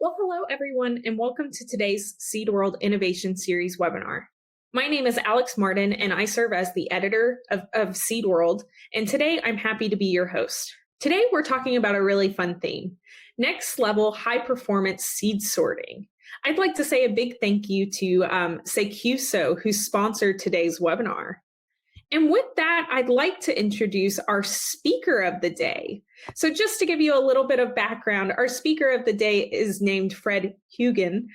Well, hello everyone, and welcome to today's SeedWorld Innovation Series webinar. My name is Alex Martin, and I serve as the editor of SeedWorld, and today I'm happy to be your host. Today we're talking about a really fun theme, next level high performance seed sorting. I'd like to say a big thank you to SeQso, who sponsored today's webinar. And with that, I'd like to introduce our speaker of the day. So just to give you a little bit of background, our speaker of the day is named Fred Hugen.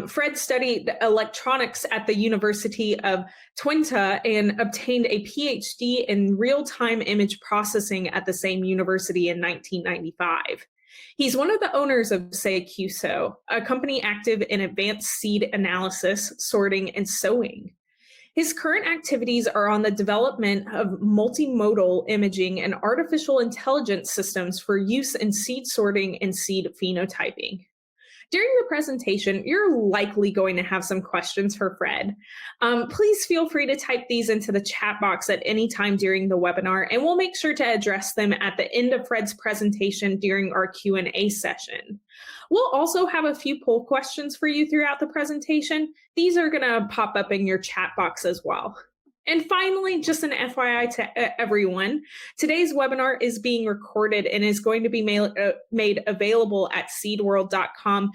Fred studied electronics at the University of Twente and obtained a Ph.D. in real-time image processing at the same university in 1995. He's one of the owners of SeQso, a company active in advanced seed analysis, sorting, and sowing. His current activities are on the development of multi-modal imaging and artificial intelligence systems for use in seed sorting and seed phenotyping. During the presentation, you're likely going to have some questions for Fred. Please feel free to type these into the chat box at any time during the webinar, and we'll make sure to address them at the end of Fred's presentation during our Q&A session. We'll also have a few poll questions for you throughout the presentation. These are going to pop up in your chat box as well. And finally, just an FYI to everyone, today's webinar is being recorded and is going to be made available at seedworld.com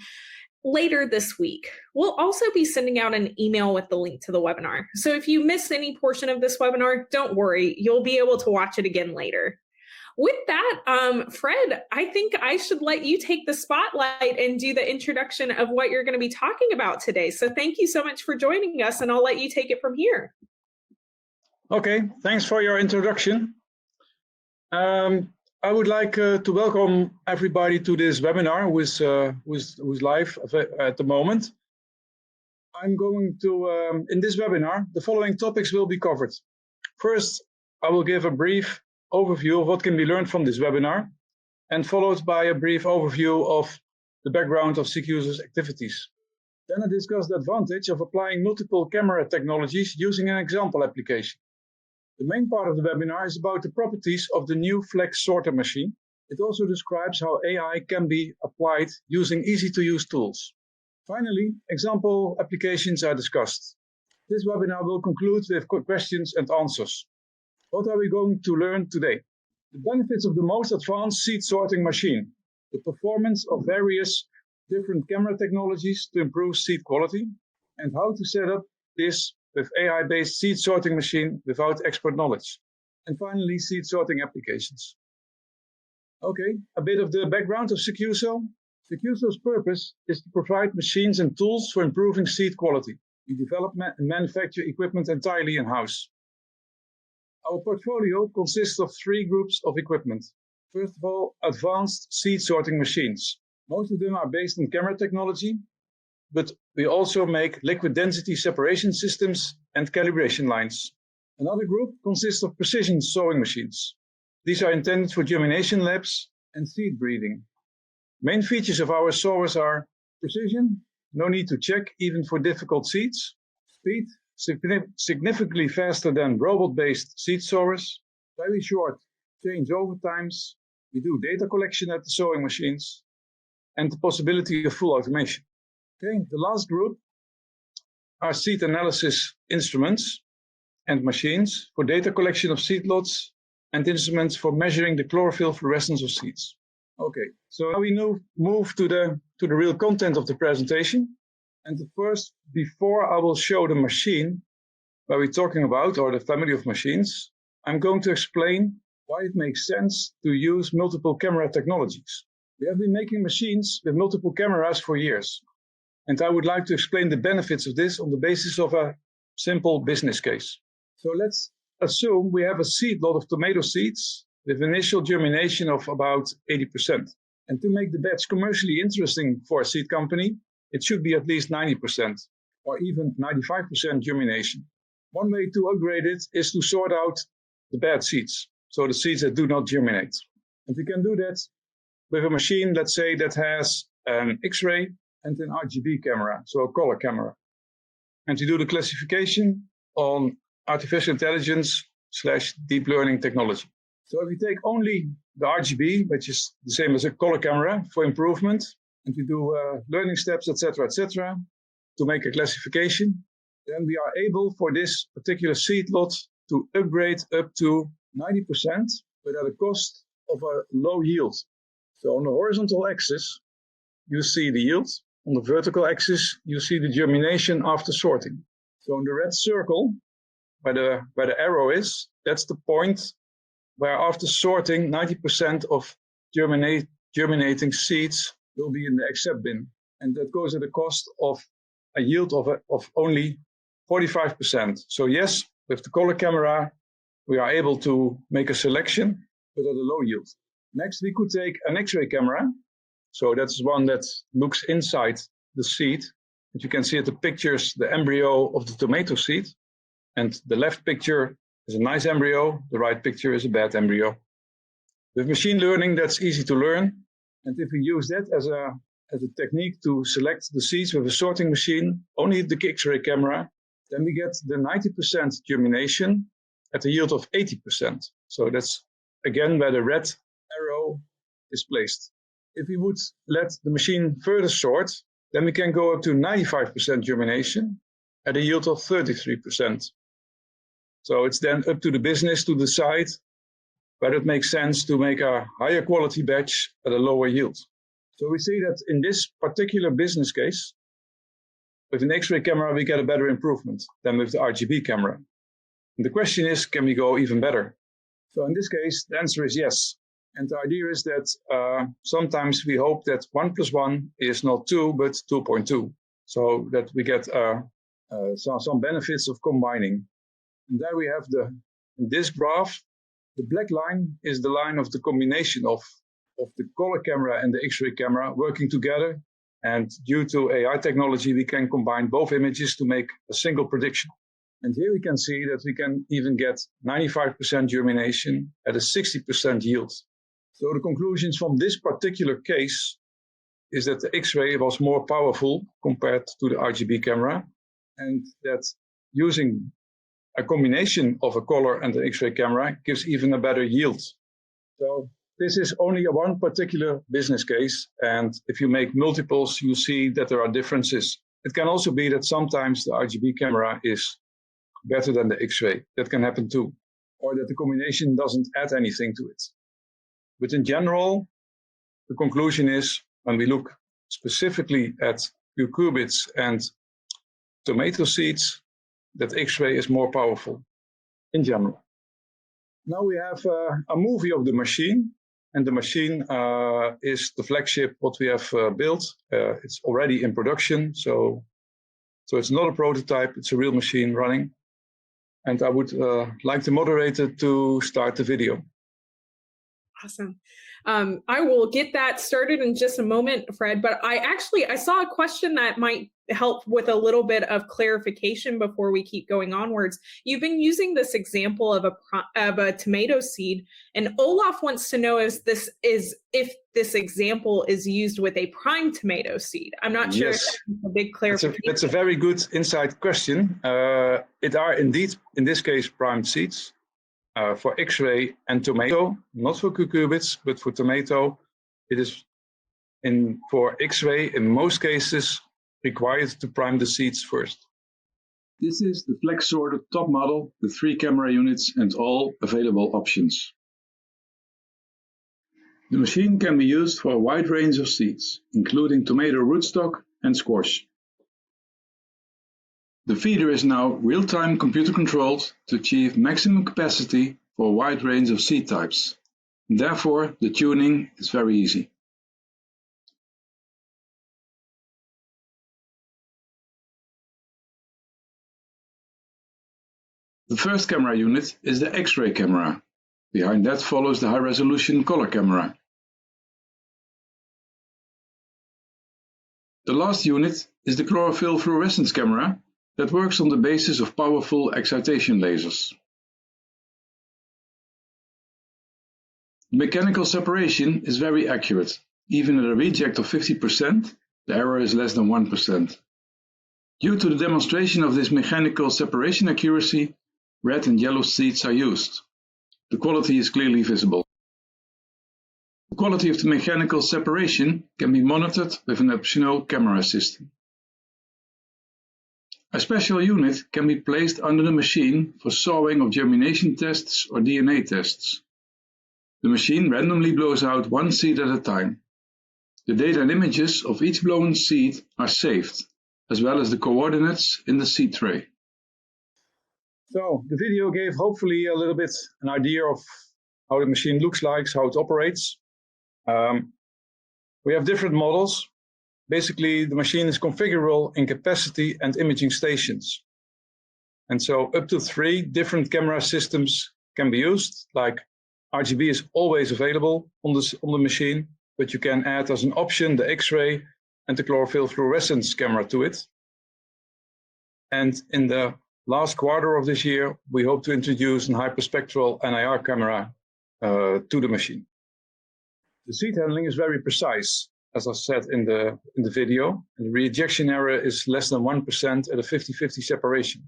later this week. We'll also be sending out an email with the link to the webinar. So if you miss any portion of this webinar, don't worry, you'll be able to watch it again later. With that, Fred, I think I should let you take the spotlight and do the introduction of what you're going to be talking about today. So thank you so much for joining us, and I'll let you take it from here. Okay, thanks for your introduction. I would like to welcome everybody to this webinar who's live at the moment. I'm going to, in this webinar, the following topics will be covered. First, I will give a brief overview of what can be learned from this webinar, and followed by a brief overview of the background of SeQso's activities. Then I discuss the advantage of applying multiple camera technologies using an example application. The main part of the webinar is about the properties of the new FlexSorter machine. It also describes how AI can be applied using easy-to-use tools. Finally, example applications are discussed. This webinar will conclude with questions and answers. What are we going to learn today? The benefits of the most advanced seed sorting machine, the performance of various different camera technologies to improve seed quality, and how to set up this with AI-based seed sorting machine without expert knowledge. And finally, seed sorting applications. Okay, a bit of the background of SeQso. SeQso's purpose is to provide machines and tools for improving seed quality. We develop and manufacture equipment entirely in-house. Our portfolio consists of three groups of equipment. First of all, advanced seed sorting machines. Most of them are based on camera technology, but we also make liquid density separation systems and calibration lines. Another group consists of precision sowing machines. These are intended for germination labs and seed breeding. Main features of our sowers are precision, no need to check even for difficult seeds, speed, significantly faster than robot-based seed sowers, very short changeover times, we do data collection at the sowing machines, and the possibility of full automation. Okay, the last group are seed analysis instruments and machines for data collection of seed lots and instruments for measuring the chlorophyll fluorescence of seeds. Okay, so now we move to the real content of the presentation. And first, before I will show the machine where we're talking about, or the family of machines, I'm going to explain why it makes sense to use multiple camera technologies. We have been making machines with multiple cameras for years. And I would like to explain the benefits of this on the basis of a simple business case. So let's assume we have a seed lot of tomato seeds with initial germination of about 80%. And to make the batch commercially interesting for a seed company, it should be at least 90% or even 95% germination. One way to upgrade it is to sort out the bad seeds, so the seeds that do not germinate. And we can do that with a machine, let's say, that has an X-ray and an RGB camera, so a color camera. And to do the classification on artificial intelligence / deep learning technology. So if we take only the RGB, which is the same as a color camera for improvement, and we do learning steps, etc., to make a classification, then we are able for this particular seed lot to upgrade up to 90%, but at a cost of a low yield. So on the horizontal axis, you see the yield. On the vertical axis, you see the germination after sorting. So in the red circle, where the arrow is, that's the point where after sorting, 90% of germinating seeds will be in the accept bin. And that goes at a cost of a yield of only 45%. So yes, with the color camera, we are able to make a selection, but at a low yield. Next, we could take an X-ray camera. So that's one that looks inside the seed. And you can see at the pictures the embryo of the tomato seed. And the left picture is a nice embryo. The right picture is a bad embryo. With machine learning, that's easy to learn. And if we use that as a technique to select the seeds with a sorting machine, only the X-ray camera, then we get the 90% germination at a yield of 80%. So that's again where the red arrow is placed. If we would let the machine further sort, then we can go up to 95% germination at a yield of 33%. So it's then up to the business to decide whether it makes sense to make a higher quality batch at a lower yield. So we see that in this particular business case, with an X-ray camera, we get a better improvement than with the RGB camera. And the question is, can we go even better? So in this case, the answer is yes. And the idea is that sometimes we hope that 1 + 1 is not 2, but 2.2. So that we get some benefits of combining. And there we have in this graph, the black line is the line of the combination of the color camera and the X-ray camera working together. And due to AI technology, we can combine both images to make a single prediction. And here we can see that we can even get 95% germination at a 60% yield. So the conclusions from this particular case is that the X-ray was more powerful compared to the RGB camera, and that using a combination of a color and an X-ray camera gives even a better yield. So this is only one particular business case, and if you make multiples, you see that there are differences. It can also be that sometimes the RGB camera is better than the X-ray. That can happen too, or that the combination doesn't add anything to it. But in general, the conclusion is when we look specifically at cucurbits and tomato seeds, that X-ray is more powerful in general. Now we have a movie of the machine, and the machine is the flagship what we have built. It's already in production, so it's not a prototype, it's a real machine running. And I would like the moderator to start the video. Awesome. I will get that started in just a moment, Fred, but I saw a question that might help with a little bit of clarification before we keep going onwards. You've been using this example of a tomato seed, and Olaf wants to know if this example is used with a prime tomato seed. I'm not sure if that's a big clarification. That's a very good inside question. It are indeed, in this case, prime seeds. For X-ray and tomato, not for cucurbits, but for tomato, it is for X-ray in most cases required to prime the seeds first. This is the FlexSorter top model with 3 camera units and all available options. The machine can be used for a wide range of seeds, including tomato rootstock and squash. The feeder is now real-time computer controlled to achieve maximum capacity for a wide range of seed types. Therefore, the tuning is very easy. The first camera unit is the X-ray camera. Behind that follows the high-resolution color camera. The last unit is the chlorophyll fluorescence camera that works on the basis of powerful excitation lasers. Mechanical separation is very accurate. Even at a reject of 50%, the error is less than 1%. Due to the demonstration of this mechanical separation accuracy, red and yellow seeds are used. The quality is clearly visible. The quality of the mechanical separation can be monitored with an optional camera system. A special unit can be placed under the machine for sowing of germination tests or DNA tests. The machine randomly blows out one seed at a time. The data and images of each blown seed are saved, as well as the coordinates in the seed tray. So the video gave hopefully a little bit an idea of how the machine looks like, how it operates. We have different models. Basically, the machine is configurable in capacity and imaging stations. And so up to 3 different camera systems can be used, like RGB is always available on the machine, but you can add as an option the X-ray and the chlorophyll fluorescence camera to it. And in the last quarter of this year, we hope to introduce an hyperspectral NIR camera to the machine. The seed handling is very precise, as I said in the video, and the rejection error is less than 1% at a 50-50 separation.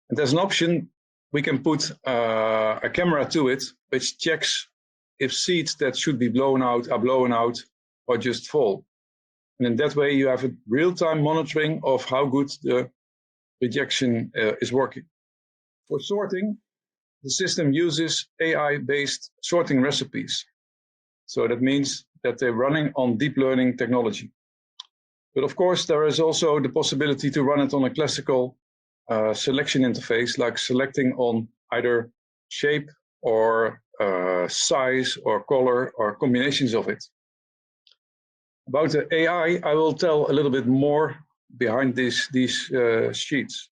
And as an option, we can put a camera to it, which checks if seeds that should be blown out are blown out or just fall. And in that way, you have a real-time monitoring of how good the rejection is working. For sorting, the system uses AI-based sorting recipes. So that means that they're running on deep learning technology. But of course, there is also the possibility to run it on a classical selection interface, like selecting on either shape or size or color or combinations of it. About the AI, I will tell a little bit more behind these sheets.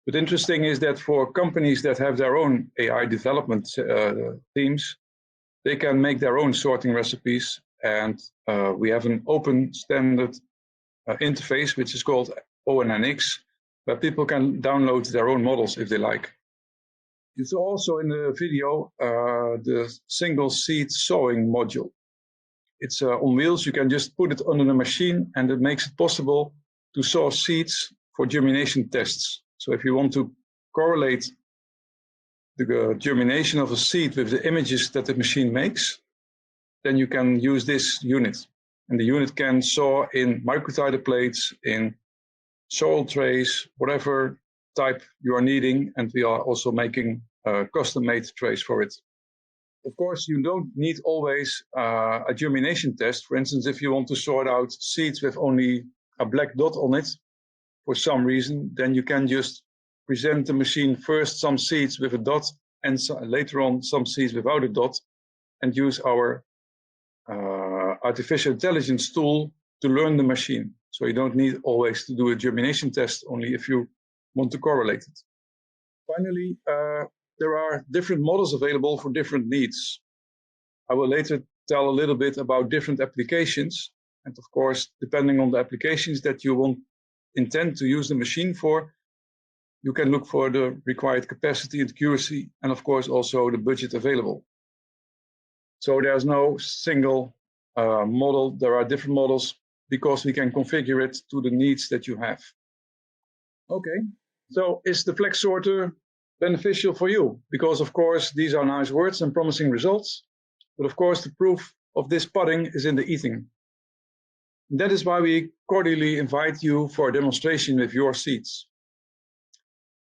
But interesting is that for companies that have their own AI development teams, they can make their own sorting recipes, and we have an open standard interface, which is called ONNX, where people can download their own models if they like. You saw also in the video the single seed sowing module. It's on wheels. You can just put it under the machine, and it makes it possible to sow seeds for germination tests. So if you want to correlate the germination of a seed with the images that the machine makes, then you can use this unit. And the unit can sow in microtiter plates, in soil trays, whatever type you are needing. And we are also making custom-made trays for it. Of course, you don't need always a germination test. For instance, if you want to sort out seeds with only a black dot on it for some reason, then you can just present the machine first some seeds with a dot and later on some seeds without a dot, and use our artificial intelligence tool to learn the machine. So you don't need always to do a germination test, only if you want to correlate it. Finally, there are different models available for different needs. I will later tell a little bit about different applications. And of course, depending on the applications that you intend to use the machine for, you can look for the required capacity and accuracy, and of course also the budget available. So there's no single model. There are different models because we can configure it to the needs that you have. Okay, so is the FlexSorter beneficial for you? Because of course, these are nice words and promising results, but of course the proof of this pudding is in the eating. That is why we cordially invite you for a demonstration with your seeds.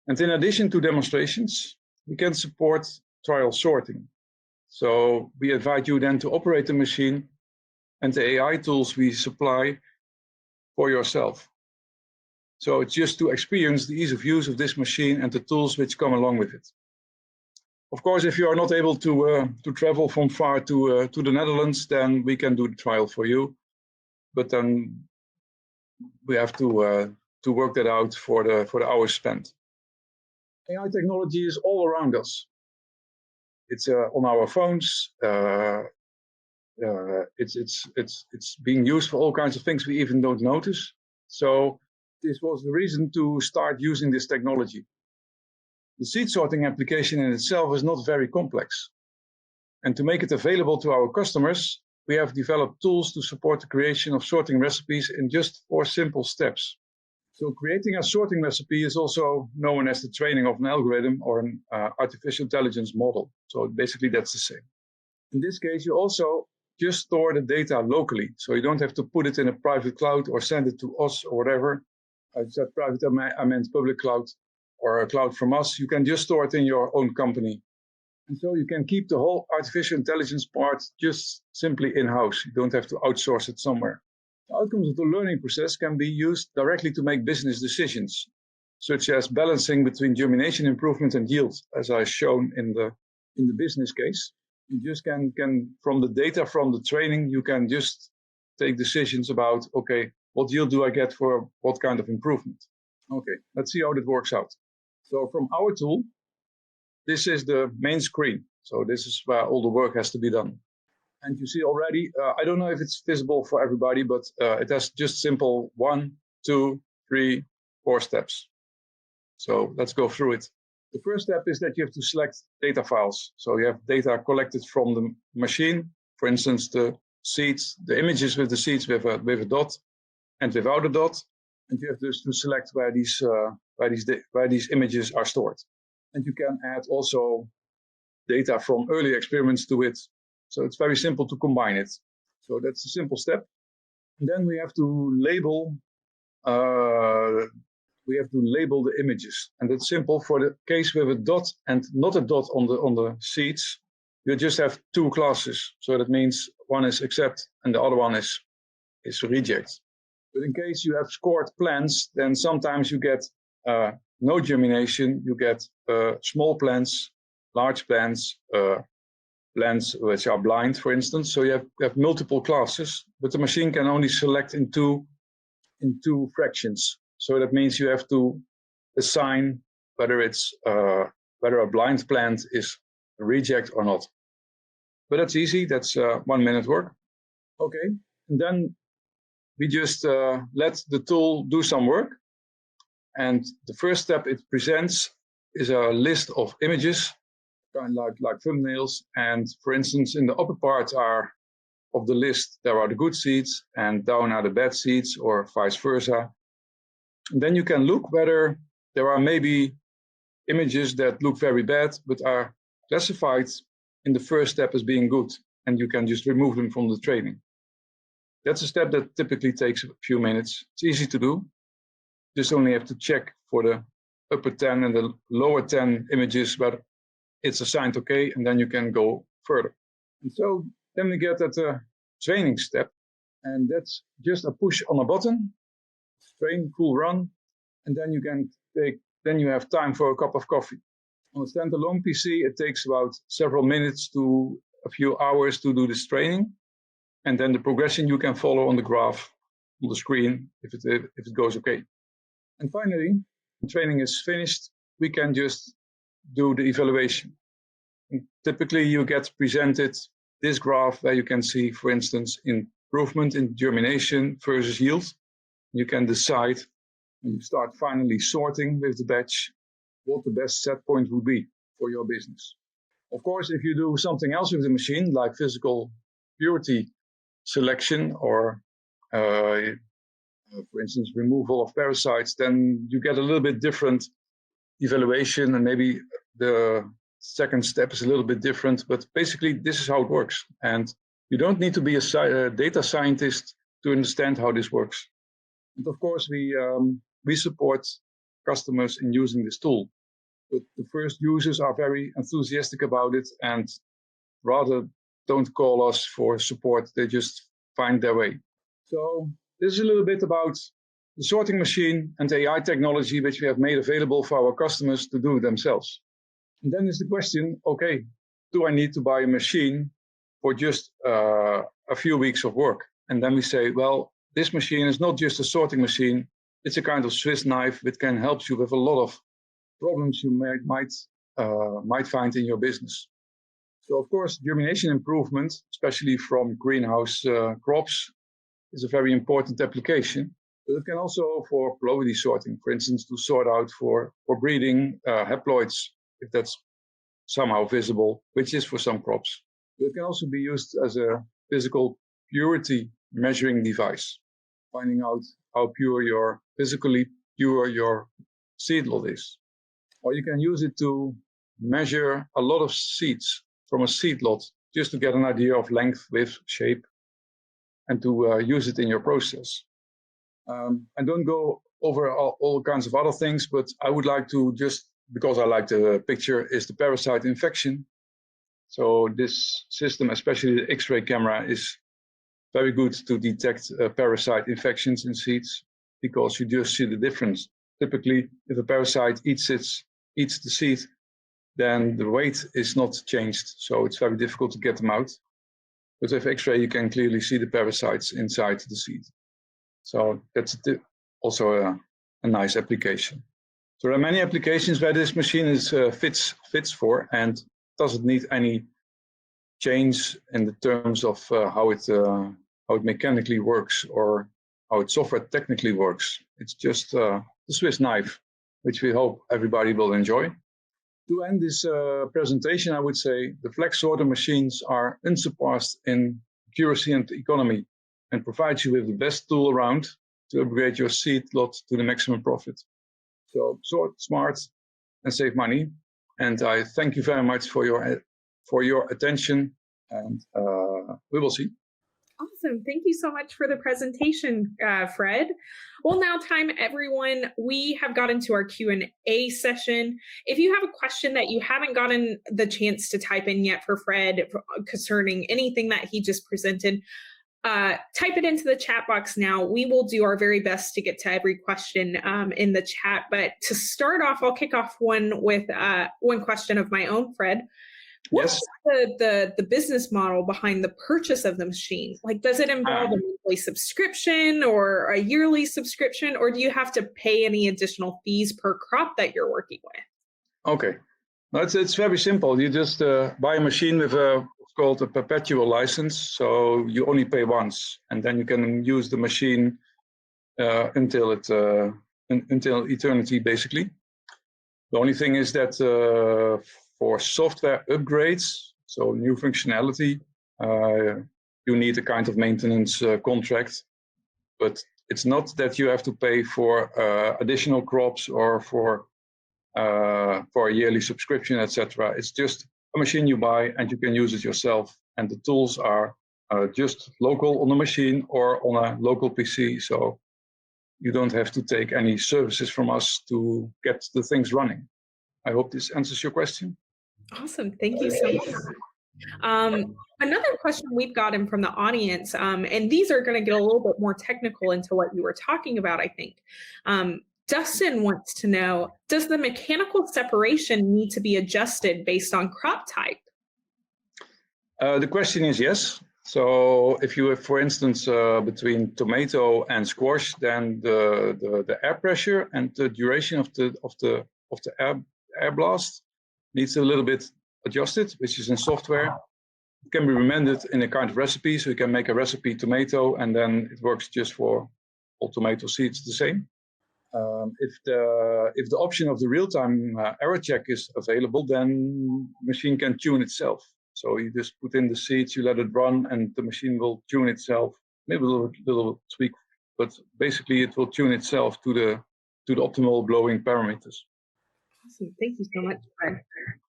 And in addition to demonstrations, we can support trial sorting. So we invite you then to operate the machine and the AI tools we supply for yourself. So it's just to experience the ease of use of this machine and the tools which come along with it. Of course, if you are not able to travel from far to the Netherlands, then we can do the trial for you. But then we have to work that out for the hours spent. AI technology is all around us. It's on our phones. It's being used for all kinds of things we even don't notice. So this was the reason to start using this technology. The seed sorting application in itself is not very complex. And to make it available to our customers, we have developed tools to support the creation of sorting recipes in just 4 simple steps. So creating a sorting recipe is also known as the training of an algorithm or an artificial intelligence model. So basically that's the same. In this case, you also just store the data locally. So you don't have to put it in a private cloud or send it to us or whatever. I said private, I meant public cloud or a cloud from us. You can just store it in your own company. And so you can keep the whole artificial intelligence part just simply in-house. You don't have to outsource it somewhere. The outcomes of the learning process can be used directly to make business decisions, such as balancing between germination improvement and yield, as I've shown in the business case. You just can from the data from the training, you can just take decisions about, okay, what yield do I get for what kind of improvement? Okay, let's see how that works out. So from our tool, this is the main screen. So this is where all the work has to be done. And you see already, I don't know if it's visible for everybody, but it has just simple 1, 2, 3, 4 steps. So let's go through it. The first step is that you have to select data files. So you have data collected from the machine, for instance, the seeds, the images with the seeds with a dot and without a dot. And you have to select where these images are stored. And you can add also data from early experiments to it. So it's very simple to combine it. So that's a simple step. And then we have to label the images. And that's simple. For the case with a dot and not a dot on the seeds, you just have 2 classes. So that means one is accept and the other one is reject. But in case you have scored plants, then sometimes you get no germination, you get small plants, large plants, plants which are blind, for instance. So you have multiple classes, but the machine can only select in two fractions. So that means you have to assign whether a blind plant is a reject or not. But that's easy. That's 1 minute work. Okay, and then we just let the tool do some work. And the first step it presents is a list of images, kind of like thumbnails. And for instance, in the upper part of the list, there are the good seeds, and down are the bad seeds, or vice versa. And then you can look whether there are maybe images that look very bad, but are classified in the first step as being good, and you can just remove them from the training. That's a step that typically takes a few minutes. It's easy to do. Just only have to check for the upper 10 and the lower 10 images, but it's assigned okay, and then you can go further. And so then we get at the training step, and that's just a push on a button, train, full run, and then you have time for a cup of coffee. On a standalone PC, it takes about several minutes to a few hours to do this training, and then the progression you can follow on the graph on the screen if it goes okay. And finally, when training is finished, we can just do the evaluation. And typically, you get presented this graph where you can see, for instance, improvement in germination versus yield. You can decide when you start finally sorting with the batch what the best set point would be for your business. Of course, if you do something else with the machine, like physical purity selection or for instance, removal of parasites, then you get a little bit different evaluation, and maybe the second step is a little bit different, but basically this is how it works. And you don't need to be a data scientist to understand how this works. And of course, we support customers in using this tool, but the first users are very enthusiastic about it and rather don't call us for support. They just find their way. So this is a little bit about the sorting machine and AI technology, which we have made available for our customers to do themselves. And then is the question, okay, do I need to buy a machine for just a few weeks of work? And then we say, well, this machine is not just a sorting machine. It's a kind of Swiss knife which can help you with a lot of problems you might find in your business. So of course, germination improvement, especially from greenhouse crops, is a very important application, but it can also for probability sorting, for instance, to sort out for breeding haploids, if that's somehow visible, which is for some crops. But it can also be used as a physical purity measuring device, finding out how physically pure your seed lot is. Or you can use it to measure a lot of seeds from a seed lot just to get an idea of length, width, shape, and to use it in your process. I don't go over all kinds of other things, but I would like to just, because I like the picture, is the parasite infection. So this system, especially the X-ray camera, is very good to detect parasite infections in seeds, because you just see the difference. Typically, if a parasite eats the seed, then the weight is not changed, so it's very difficult to get them out. But with X-ray, you can clearly see the parasites inside the seed. So that's also a nice application. So there are many applications where this machine is fits for, and doesn't need any change in the terms of how it mechanically works or how it software technically works. It's just the Swiss knife, which we hope everybody will enjoy. To end this presentation, I would say the FlexSorter machines are unsurpassed in accuracy and economy, and provide you with the best tool around to upgrade your seed lot to the maximum profit. So sort smart and save money. And I thank you very much for your attention, and we will see. Awesome. Thank you so much for the presentation, Fred. Well, now time, everyone. We have gotten to our Q&A session. If you have a question that you haven't gotten the chance to type in yet for Fred concerning anything that he just presented, type it into the chat box now. We will do our very best to get to every question in the chat. But to start off, I'll kick off one with one question of my own, Fred. What's the business model behind the purchase of the machine? Like, does it involve a monthly subscription or a yearly subscription, or do you have to pay any additional fees per crop that you're working with? Okay, it's very simple. You just buy a machine with what's called a perpetual license. So you only pay once, and then you can use the machine until eternity, basically. The only thing is that for software upgrades, so new functionality, you need a kind of maintenance contract. But it's not that you have to pay for additional crops or for a yearly subscription, etc. It's just a machine you buy and you can use it yourself. And the tools are just local on the machine or on a local PC. So you don't have to take any services from us to get the things running. I hope this answers your question. Awesome. Thank you so much. Another question we've gotten from the audience, and these are going to get a little bit more technical into what you were talking about, I think. Dustin wants to know, does the mechanical separation need to be adjusted based on crop type? The question is yes. So if you have, for instance, between tomato and squash, then the air pressure and the duration of the air blast needs a little bit adjusted, which is in software. It can be amended in a kind of recipe, so you can make a recipe tomato, and then it works just for all tomato seeds the same. If the option of the real-time error check is available, then the machine can tune itself. So you just put in the seeds, you let it run, and the machine will tune itself. Maybe a little tweak, but basically it will tune itself to the optimal blowing parameters. Awesome. Thank you so much, Fred.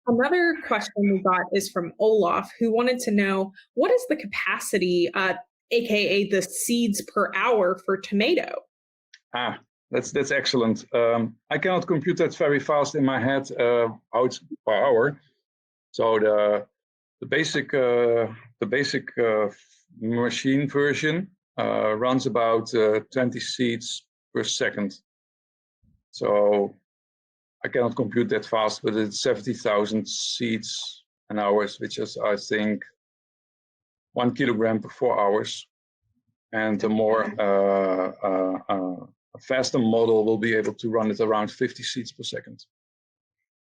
Another question we got is from Olaf, who wanted to know, what is the capacity, aka the seeds per hour for tomato? That's excellent. I cannot compute that very fast in my head, how it's per hour. So the basic machine version runs about 20 seeds per second. So I cannot compute that fast, but it's 70,000 seeds an hour, which is, I think, 1 kilogram per 4 hours. And a faster model will be able to run it around 50 seeds per second.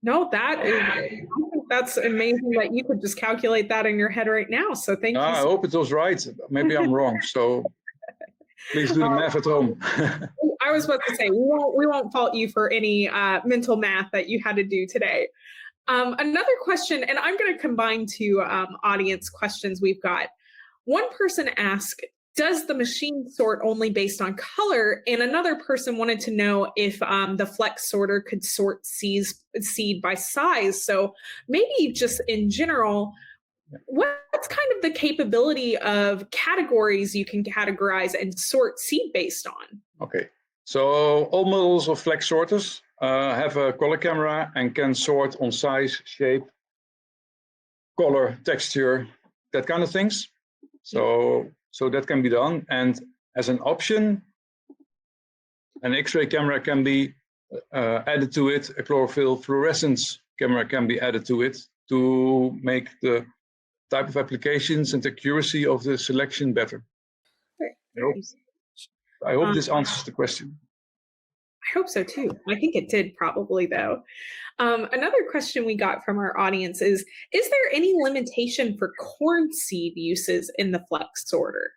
No, that's amazing that you could just calculate that in your head right now. So thank you. I hope it was right. Maybe I'm wrong. So please do the math at home. I was about to say, we won't fault you for any mental math that you had to do today. Another question, and I'm going to combine two audience questions we've got. One person asked, does the machine sort only based on color? And another person wanted to know if the FlexSorter could sort seed by size. So maybe just in general, What's kind of the capability of categories you can categorize and sort seed based on? Okay, so all models of FlexSorters have a color camera and can sort on size, shape, color, texture, that kind of things. So that can be done. And as an option, an X-ray camera can be added to it. A chlorophyll fluorescence camera can be added to it to make the type of applications and the accuracy of the selection better. I hope this answers the question. I hope so too. I think it did probably though. Another question we got from our audience is there any limitation for corn seed uses in the FlexSorter?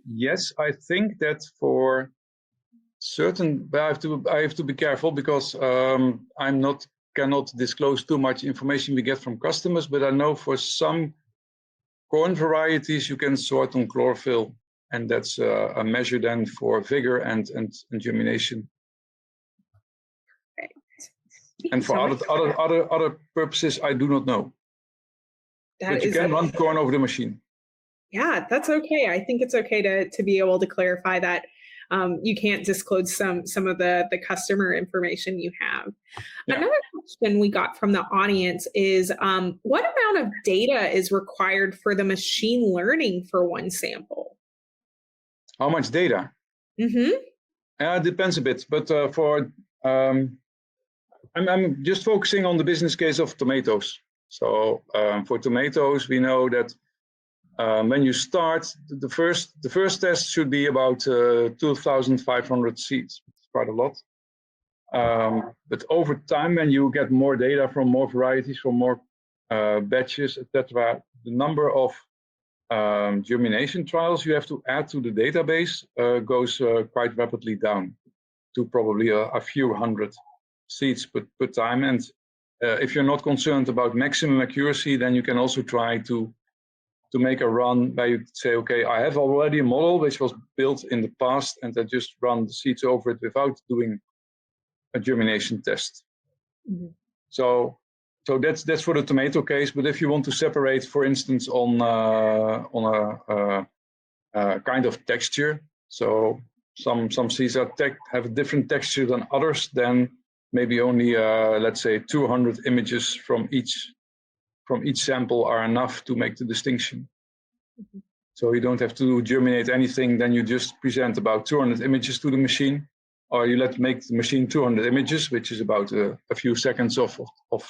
Yes, I think that for certain, but I have to be careful because cannot disclose too much information we get from customers, but I know for some corn varieties you can sort on chlorophyll, and that's a measure then for vigor and germination. Right. And for other purposes, I do not know. But you can run corn over the machine. Yeah, that's okay. I think it's okay to be able to clarify that. You can't disclose some of the customer information you have. Yeah. Another question we got from the audience is, what amount of data is required for the machine learning for one sample? How much data? Mm-hmm. It depends a bit, but I'm just focusing on the business case of tomatoes. So for tomatoes, we know that when you start, the first test should be about 2,500 seeds. It's quite a lot. But over time, when you get more data from more varieties, from more batches, etc., the number of germination trials you have to add to the database goes quite rapidly down to probably a few hundred seeds per time. And if you're not concerned about maximum accuracy, then you can also try to make a run where you say, okay, I have already a model which was built in the past, and I just run the seeds over it without doing a germination test. Mm-hmm. So that's for the tomato case. But if you want to separate, for instance, on a kind of texture, so some seeds have a different texture than others, then maybe only let's say 200 images from each sample are enough to make the distinction. Mm-hmm. So you don't have to germinate anything, then you just present about 200 images to the machine, or you make the machine 200 images, which is about a few seconds of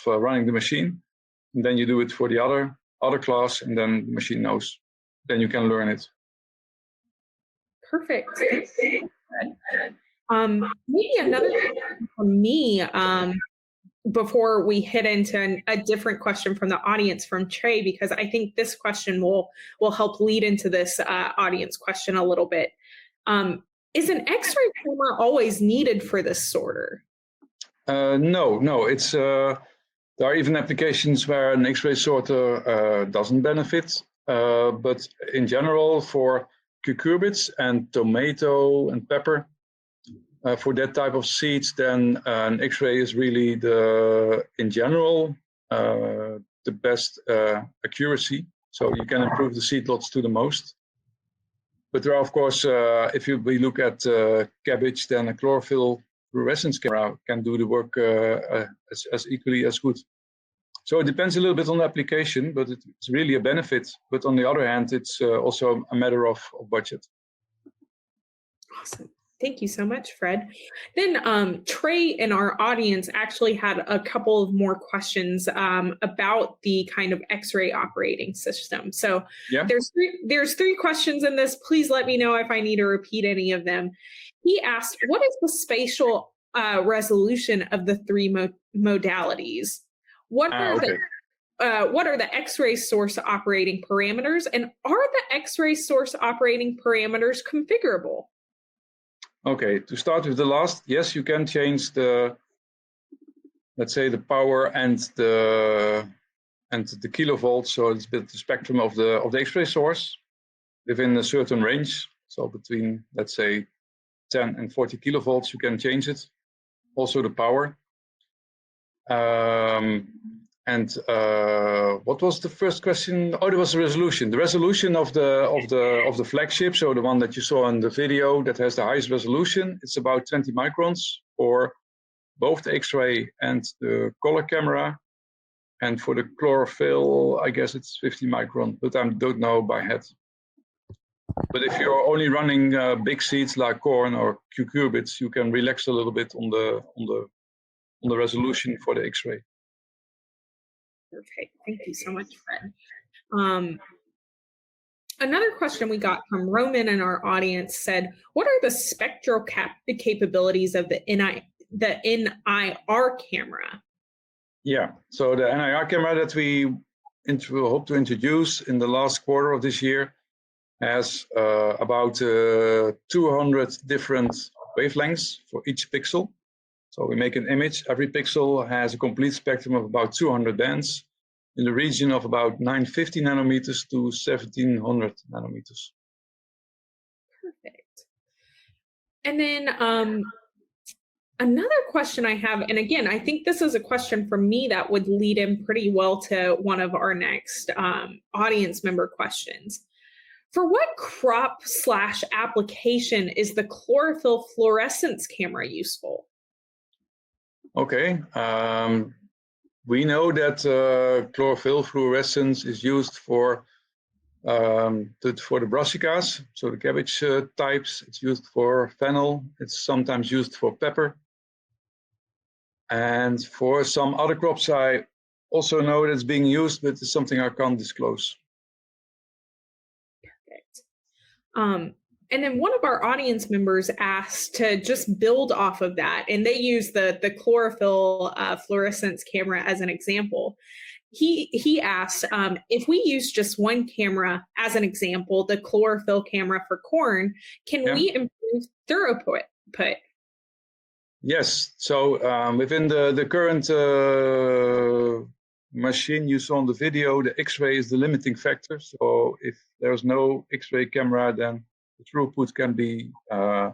running the machine. And then you do it for the other class, and then the machine knows. Then you can learn it. Perfect. Maybe another question from me, before we hit into a different question from the audience from Trey, because I think this question will help lead into this audience question a little bit. Is an X-ray camera always needed for this sorter? No. It's there are even applications where an X-ray sorter doesn't benefit, but in general for cucurbits and tomato and pepper, for that type of seeds, then an X-ray is really in general the best accuracy. So you can improve the seed lots to the most. But there are, of course, if we look at cabbage, then a chlorophyll fluorescence camera can do the work as equally as good. So it depends a little bit on the application, but it's really a benefit. But on the other hand, it's also a matter of budget. Awesome. Thank you so much, Fred. Then Trey in our audience actually had a couple of more questions about the kind of X-ray operating system. So yeah. There's three questions in this. Please let me know if I need to repeat any of them. He asked, what is the spatial resolution of the three modalities? What are the X-ray source operating parameters, and are the X-ray source operating parameters configurable? Okay, to start with the last, yes, you can change let's say the power and the kilovolts, so it's a bit the spectrum of the X-ray source within a certain range. So between, let's say, 10 and 40 kilovolts, you can change it. Also the power. And what was the first question? Oh, there was the resolution. The resolution of the flagship, so the one that you saw in the video that has the highest resolution, it's about 20 microns for both the X-ray and the color camera. And for the chlorophyll, I guess it's 50 micron, but I don't know by head. But if you're only running big seeds like corn or cucurbits, you can relax a little bit on the resolution for the X-ray. Perfect. Thank you so much, Fred. Another question we got from Roman in our audience said, "What are the spectral capabilities of the NIR camera?" Yeah, so the NIR camera that we hope to introduce in the last quarter of this year has about 200 different wavelengths for each pixel. So we make an image. Every pixel has a complete spectrum of about 200 bands in the region of about 950 nanometers to 1700 nanometers. Perfect. And then another question I have, and again, I think this is a question from me that would lead in pretty well to one of our next audience member questions. For what crop/application is the chlorophyll fluorescence camera useful? Okay, we know that chlorophyll fluorescence is used for the brassicas, so the cabbage types. It's used for fennel. It's sometimes used for pepper. And for some other crops, I also know that it's being used, but it's something I can't disclose. Perfect. And then one of our audience members asked to just build off of that, and they use the chlorophyll fluorescence camera as an example. He asked if we use just one camera as an example, the chlorophyll camera for corn, can we improve throughput? Yes, so within the current machine you saw in the video, the X-ray is the limiting factor. So if there's no X-ray camera, then the throughput can be a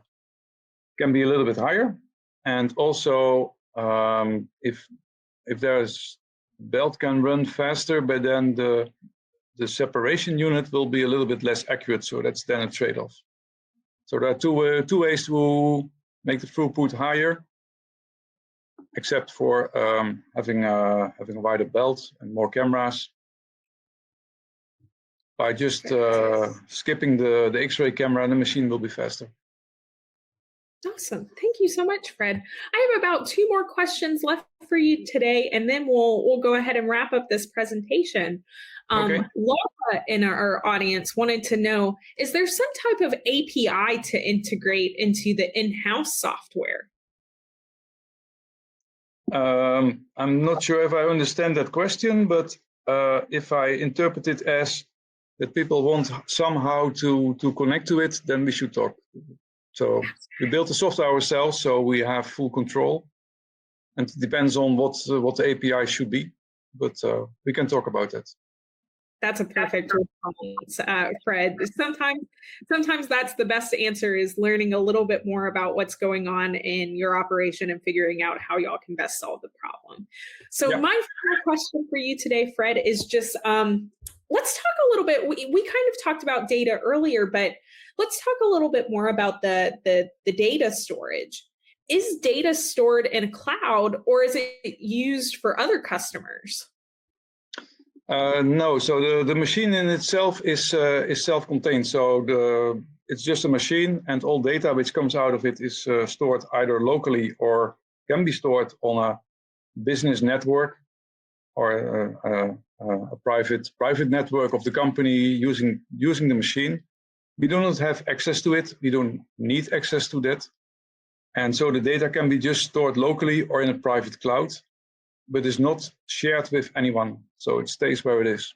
little bit higher. And also, if there's belt can run faster, but then the separation unit will be a little bit less accurate. So that's then a trade-off. So there are two ways to make the throughput higher, except for having a wider belt and more cameras. By just skipping the X-ray camera, the machine will be faster. Awesome. Thank you so much, Fred. I have about 2 more questions left for you today, and then we'll go ahead and wrap up this presentation. Okay. Laura in our audience wanted to know, is there some type of API to integrate into the in-house software? I'm not sure if I understand that question, but if I interpret it as that people want somehow to connect to it, then we should talk. So we built the software ourselves, so we have full control. And it depends on what the API should be, but we can talk about that. That's a perfect response, Fred. Sometimes that's the best answer, is learning a little bit more about what's going on in your operation and figuring out how y'all can best solve the problem. So my final question for you today, Fred, is just let's talk a little bit. We kind of talked about data earlier, but let's talk a little bit more about the data storage. Is data stored in a cloud, or is it used for other customers? No, so the machine in itself is self-contained. So it's just a machine, and all data which comes out of it is stored either locally or can be stored on a business network or a private network of the company using the machine. We do not have access to it. We don't need access to that. And so the data can be just stored locally or in a private cloud, but is not shared with anyone. So it stays where it is.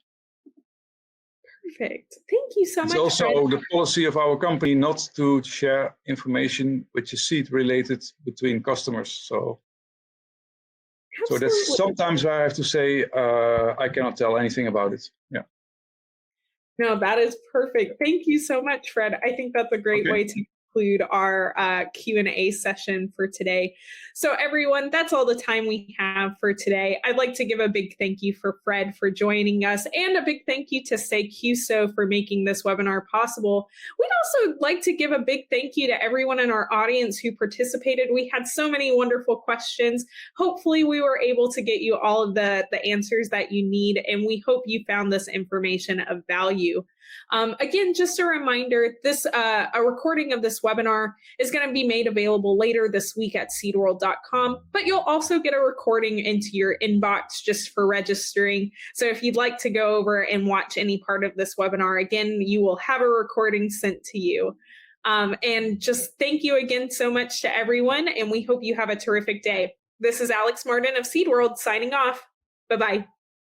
Perfect. Thank you so much. It's also the policy of our company not to share information which is seed related between customers. So that's sometimes where I have to say I cannot tell anything about it. Yeah. No, that is perfect. Thank you so much, Fred. I think that's a great way to conclude our Q&A session for today. So everyone, that's all the time we have for today. I'd like to give a big thank you for Fred for joining us, and a big thank you to SeQso for making this webinar possible. We'd also like to give a big thank you to everyone in our audience who participated. We had so many wonderful questions. Hopefully we were able to get you all of the answers that you need, and we hope you found this information of value. Again, just a reminder, a recording of this webinar is going to be made available later this week at seedworld.com, but you'll also get a recording into your inbox just for registering. So if you'd like to go over and watch any part of this webinar, again, you will have a recording sent to you. And just thank you again so much to everyone, and we hope you have a terrific day. This is Alex Martin of SeedWorld signing off. Bye-bye.